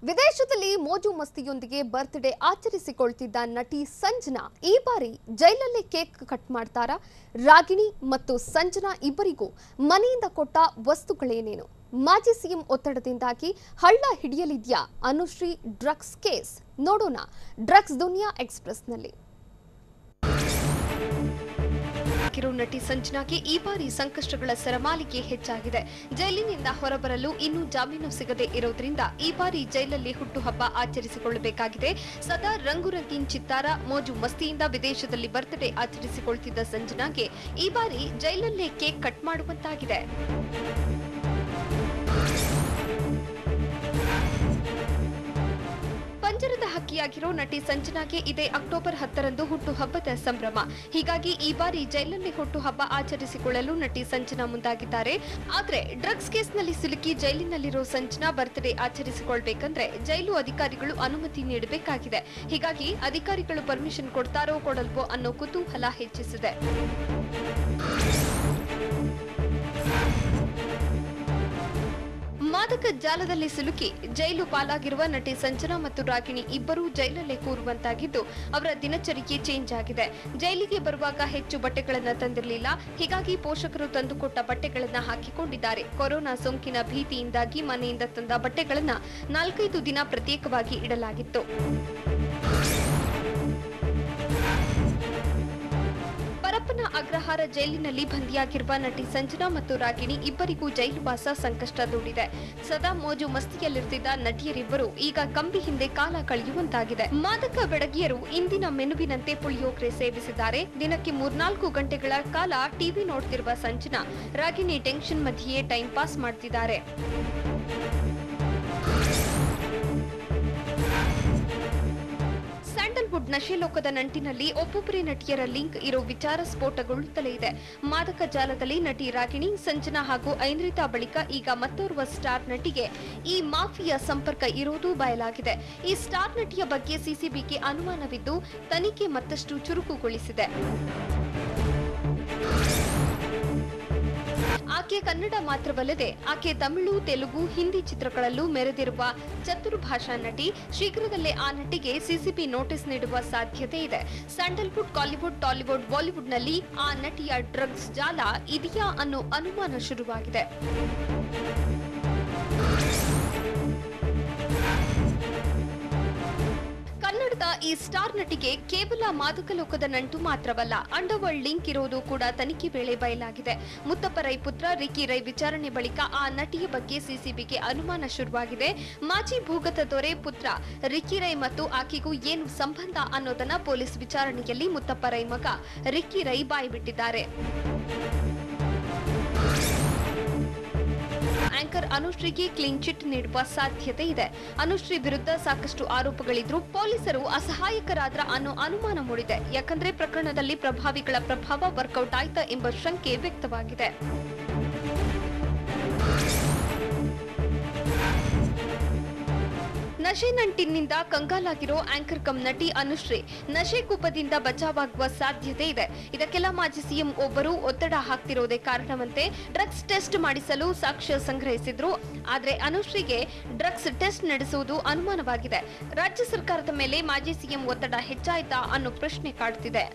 ವಿದೇಶದಲ್ಲಿ ಮೋಜು ಮಸ್ತಿಯೊಂದಿಗೆ ಬರ್ತ್ಡೇ ಆಚರಿಸಿಕೊಳ್ತಿದ್ದ ನಟಿ ಸಂಜನಾ ಈ ಬಾರಿ ಜೈಲಲ್ಲಿ ಕೇಕ್ ಕಟ್ ಮಾಡ್ತಾರಾ? ರಾಗಿಣಿ ಮತ್ತು ಸಂಜನಾ ಇಬ್ಬರಿಗೂ ಮನೆಯಿಂದ ಕೊಟ್ಟ ವಸ್ತುಗಳೇನೇನು? ಮಾಜಿ ಸಿಎಂ ಒತ್ತಡದಿಂದಾಗಿ ಹಳ್ಳ ಹಿಡಿಯಲಿದ್ಯಾ ಅನುಶ್ರೀ ಡ್ರಗ್ಸ್ ಕೇಸ್? ನೋಡೋಣ ಡ್ರಗ್ಸ್ ದುನಿಯಾ ಎಕ್ಸ್‌ಪ್ರೆಸ್‌ನಲ್ಲಿ. ನಟಿ ಸಂಜನಾಗೆ ಈ ಬಾರಿ ಸಂಕಷ್ಟಗಳ ಸರಮಾಲಿಕೆ ಹೆಚ್ಚಾಗಿದೆ. ಜೈಲಿನಿಂದ ಹೊರಬರಲು ಇನ್ನೂ ಜಾಮೀನು ಸಿಗದೆ ಇರೋದ್ರಿಂದ ಈ ಬಾರಿ ಜೈಲಲ್ಲಿ ಹುಟ್ಟುಹಬ್ಬ ಆಚರಿಸಿಕೊಳ್ಳಬೇಕಾಗಿದೆ. ಸದಾ ರಂಗುರಂಗಿನ ಚಿತ್ತಾರ ಮೋಜು ಮಸ್ತಿಯಿಂದ ವಿದೇಶದಲ್ಲಿ ಬರ್ತ್ಡೇ ಆಚರಿಸಿಕೊಳ್ತಿದ್ದ ಸಂಜನಾಗೆ ಈ ಬಾರಿ ಜೈಲಲ್ಲೇ ಕೇಕ್ ಕಟ್ ಮಾಡುವಂತಾಗಿದೆ. ಪಂಜರದ ಹಕ್ಕಿಯಾಗಿರೋ ನಟಿ ಸಂಜನಾಗೆ ಇದೇ ಅಕ್ಟೋಬರ್ 10ರಂದು ಹುಟ್ಟುಹಬ್ಬದ ಸಂಭ್ರಮ. ಹೀಗಾಗಿ ಈ ಬಾರಿ ಜೈಲಲ್ಲಿ ಹುಟ್ಟುಹಬ್ಬ ಆಚರಿಸಿಕೊಳ್ಳಲು ನಟಿ ಸಂಜನಾ ಮುಂದಾಗಿದ್ದಾರೆ. ಆದ್ರೆ ಡ್ರಗ್ಸ್ ಕೇಸ್ನಲ್ಲಿ ಸಿಲುಕಿ ಜೈಲಿನಲ್ಲಿರೋ ಸಂಜನಾ ಬರ್ತ್ಡೇ ಆಚರಿಸಿಕೊಳ್ಬೇಕಂದ್ರೆ ಜೈಲು ಅಧಿಕಾರಿಗಳು ಅನುಮತಿ ನೀಡಬೇಕಾಗಿದೆ. ಹೀಗಾಗಿ ಅಧಿಕಾರಿಗಳು ಪರ್ಮಿಷನ್ ಕೊಡ್ತಾರೋ ಕೊಡಲ್ವೋ ಅನ್ನೋ ಕುತೂಹಲ ಹೆಚ್ಚಿಸಿದೆ. ಮಾದಕ ಜಾಲದಲ್ಲಿ ಸಿಲುಕಿ ಜೈಲು ಪಾಲಾಗಿರುವ ನಟಿ ಸಂಜನಾ ಮತ್ತು ರಾಗಿಣಿ ಇಬ್ಬರೂ ಜೈಲಲ್ಲೇ ಕೂರುವಂತಾಗಿದ್ದು ಅವರ ದಿನಚರಿಗೆ ಚೇಂಜ್ ಆಗಿದೆ. ಜೈಲಿಗೆ ಬರುವಾಗ ಹೆಚ್ಚು ಬಟ್ಟೆಗಳನ್ನು ತಂದಿರಲಿಲ್ಲ. ಹೀಗಾಗಿ ಪೋಷಕರು ತಂದುಕೊಟ್ಟ ಬಟ್ಟೆಗಳನ್ನು ಹಾಕಿಕೊಂಡಿದ್ದಾರೆ. ಕೊರೋನಾ ಸೋಂಕಿನ ಭೀತಿಯಿಂದಾಗಿ ಮನೆಯಿಂದ ತಂದ ಬಟ್ಟೆಗಳನ್ನು 4-5 ದಿನ ಪ್ರತ್ಯೇಕವಾಗಿ ಇಡಲಾಗಿತ್ತು. ಪರಪ್ಪನ ಅಗ್ರಹಾರ ಜೈಲಿನಲ್ಲಿ ಬಂಧಿಯಾಗಿರುವ ನಟಿ ಸಂಜನಾ ಮತ್ತು ರಾಗಿಣಿ ಇಬ್ಬರಿಗೂ ಜೈಲುವಾಸ ಸಂಕಷ್ಟ ದೂಡಿದೆ. ಸದಾ ಮೋಜು ಮಸ್ತಿಯಲ್ಲಿರ್ತಿದ್ದ ನಟಿಯರಿಬ್ಬರು ಈಗ ಕಂಬಿ ಹಿಂದೆ ಕಾಲ ಕಳೆಯುವಂತಾಗಿದೆ. ಮಾದಕ ಬೆಡಗಿಯರು ಇಂದಿನ ಮೆನುವಿನಂತೆ ಪುಳಿಯೋಗರೆ ಸೇವಿಸಿದ್ದಾರೆ. ದಿನಕ್ಕೆ 3-4 ಗಂಟೆಗಳ ಕಾಲ ಟಿವಿ ನೋಡ್ತಿರುವ ಸಂಜನಾ, ರಾಗಿಣಿ ಟೆನ್ಷನ್ ಮಧ್ಯೆಯೇ ಟೈಮ್ ಪಾಸ್ ಮಾಡ್ತಿದ್ದಾರೆ. ಸ್ಯಾಂಡಲ್ವುಡ್ ನಶೆಲೋಕದ ನಂಟಿನಲ್ಲಿ ಒಬ್ಬೊಬ್ಬರೇ ನಟಿಯರ ಲಿಂಕ್ ಇರೋ ವಿಚಾರ ಸ್ಫೋಟಗೊಳ್ಳುತ್ತಲೇ ಇದೆ. ಮಾದಕ ಜಾಲದಲ್ಲಿ ನಟಿ ರಾಗಿಣಿ, ಸಂಜನಾ ಹಾಗೂ ಐಂದ್ರಿತಾ ಬಳಿಕ ಈಗ ಮತ್ತೋರ್ವ ಸ್ಟಾರ್ ನಟಿಗೆ ಈ ಮಾಫಿಯಾ ಸಂಪರ್ಕ ಇರೋದು ಬಯಲಾಗಿದೆ. ಈ ಸ್ಟಾರ್ ನಟಿಯ ಬಗ್ಗೆ ಸಿಸಿಬಿಗೆ ಅನುಮಾನವಿದ್ದು ತನಿಖೆ ಮತ್ತಷ್ಟು ಚುರುಕುಗೊಳಿಸಿದೆ. ಆಕೆ ಕನ್ನಡ ಮಾತ್ರವಲ್ಲದೆ ಆಕೆ ತಮಿಳು, ತೆಲುಗು, ಹಿಂದಿ ಚಿತ್ರಗಳಲ್ಲೂ ಮೆರೆದಿರುವ ಚತುರ್ಭಾಷಾ ನಟಿ. ಶೀಘ್ರದಲ್ಲೇ ಆ ನಟಿಗೆ ಸಿಸಿಬಿ ನೋಟಿಸ್ ನೀಡುವ ಸಾಧ್ಯತೆ ಇದೆ. ಸ್ಯಾಂಡಲ್ವುಡ್, ಕಾಲಿವುಡ್, ಟಾಲಿವುಡ್, ಬಾಲಿವುಡ್ನಲ್ಲಿ ಆ ನಟಿಯ ಡ್ರಗ್ಸ್ ಜಾಲ ಇದೆಯಾ ಅನ್ನೋ ಅನುಮಾನ ಶುರುವಾಗಿದೆ. ಕನ್ನಡದ ಈ ಸ್ಟಾರ್ ನಟಿಗೆ ಕೇವಲ ಮಾದಕ ಲೋಕದ ನಂಟು ಮಾತ್ರವಲ್ಲ, ಅಂಡರ್ವರ್ಲ್ಡ್ ಲಿಂಕ್ ಇರೋದು ಕೂಡ ತನಿಖೆ ವೇಳೆ ಬಯಲಾಗಿದೆ. ಮುತ್ತಪ್ಪ ರೈ ಪುತ್ರ ರಿಕ್ಕಿ ರೈ ವಿಚಾರಣೆ ಬಳಿಕ ಆ ನಟಿಯ ಬಗ್ಗೆ ಸಿಸಿಬಿಗೆ ಅನುಮಾನ ಶುರುವಾಗಿದೆ. ಮಾಜಿ ಭೂಗತ ದೊರೆ ಪುತ್ರ ರಿಕ್ಕಿ ರೈ ಮತ್ತು ಆಕೆಗೂ ಏನು ಸಂಬಂಧ ಅನ್ನೋದನ್ನ ಪೊಲೀಸ್ ವಿಚಾರಣೆಯಲ್ಲಿ ಮುತ್ತಪ್ಪ ರೈ ಮಗ ರಿಕ್ಕಿ ರೈ ಬಾಯ್ಬಿಟ್ಟಿದ್ದಾರೆ. ಆಂಕರ್ ಅನುಶ್ರೀಗೆ ಕ್ಲೀನ್ ಚಿಟ್ ನೀಡುವ ಸಾಧ್ಯತೆ ಇದೆ. ಅನುಶ್ರೀ ವಿರುದ್ಧ ಸಾಕಷ್ಟು ಆರೋಪಗಳಿದ್ರು ಪೊಲೀಸರು ಅಸಹಾಯಕರಾದ್ರ ಅನ್ನೋ ಅನುಮಾನ ಮೂಡಿದೆ. ಯಾಕಂದ್ರೆ ಪ್ರಕರಣದಲ್ಲಿ ಪ್ರಭಾವಿಗಳ ಪ್ರಭಾವ ವರ್ಕೌಟ್ ಆಯ್ತಾ ಎಂಬ ಶಂಕೆ ವ್ಯಕ್ತವಾಗಿದೆ. ನಶೆ ನಂಟಿನಿಂದ ಕಂಗಾಲಾಗಿರೋ ಆಂಕರ್ ಕಮ್ ನಟಿ ಅನುಶ್ರೀ ನಶೆ ಕೂಪದಿಂದ ಬಚಾವಾಗುವ ಸಾಧ್ಯತೆ ಇದೆ. ಇದಕ್ಕೆಲ್ಲ ಮಾಜಿ ಸಿಎಂ ಒಬ್ಬರು ಒತ್ತಡ ಹಾಕ್ತಿರೋದೇ ಕಾರಣವಂತೆ. ಡ್ರಗ್ಸ್ ಟೆಸ್ಟ್ ಮಾಡಿಸಲು ಸಾಕ್ಷ್ಯ ಸಂಗ್ರಹಿಸಿದ್ರು. ಆದ್ರೆ ಅನುಶ್ರೀಗೆ ಡ್ರಗ್ಸ್ ಟೆಸ್ಟ್ ನಡೆಸುವುದು ಅನುಮಾನವಾಗಿದೆ. ರಾಜ್ಯ ಸರ್ಕಾರದ ಮೇಲೆ ಮಾಜಿ ಸಿಎಂ ಒತ್ತಡ ಹೆಚ್ಚಾಯ್ತಾ ಅನ್ನೋ ಪ್ರಶ್ನೆ ಕಾಡ್ತಿದೆ.